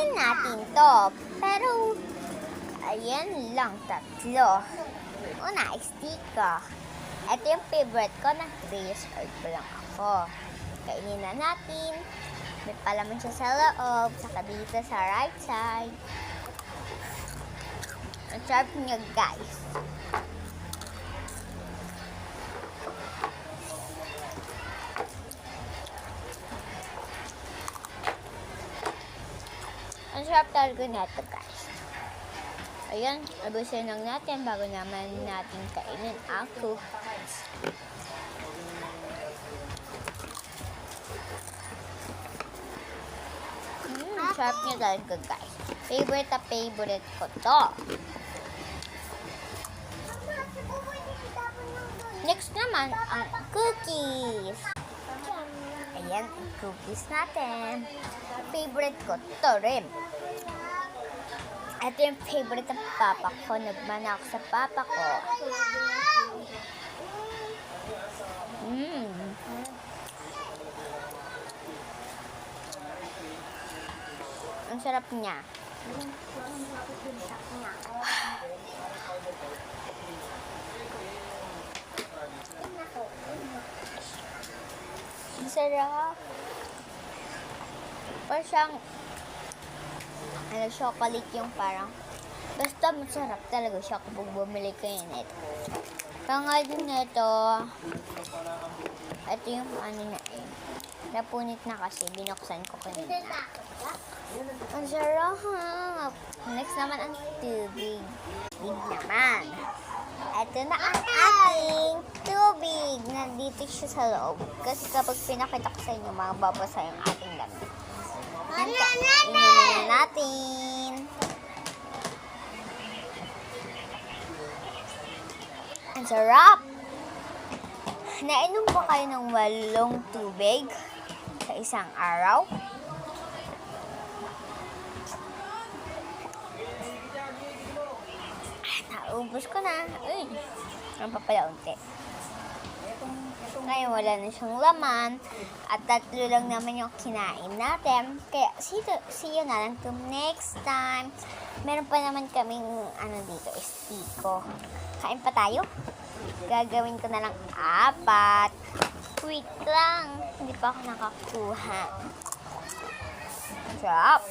Kainin natin to. Pero, ayan lang, tatlo. Una, sticker. Ito yung favorite ko. Nag-research ko lang ako. Kainin na natin. May palaman siya sa loob. Saka dito sa right side. Ang sarap niya, guys. Ang sarap talaga nito, guys. Ayan, abusin lang natin bago naman natin kainin ang cookies. Sarap niya talaga, guys. Favorite na favorite ko to. Next naman, ang cookies. Ayan, ang cookies natin. Favorite ko to rin. Ito yung favorite ng papa ko. Nagmana ako sa papa ko. Ang sarap niya. Ang sarap. Parang siyang chocolate yung parang basta masarap talaga siya kapag bumili kayo nito. Pangalan nito, ito yung ano na napunit na kasi binuksan ko kanina. Ang sarap. Next naman ang tubig. Tubig naman. Ito na ang ating tubig. Nandito siya sa loob. Kasi kapag pinakita ko sa inyo, mababasa yung ating damit. Inumin natin. Ang sarap. Nainom ba kayo ng 8 tubig sa isang araw? Naubos ko na. Uy, ang papala unti. Ngayon wala na siyang laman at 3 lang naman yung kinain natin. Kaya see you na lang to next time. Meron pa naman kaming dito, estiko. Kain pa tayo? Gagawin ko na lang 4. Wait lang, hindi pa ako nakakuha. Sarap.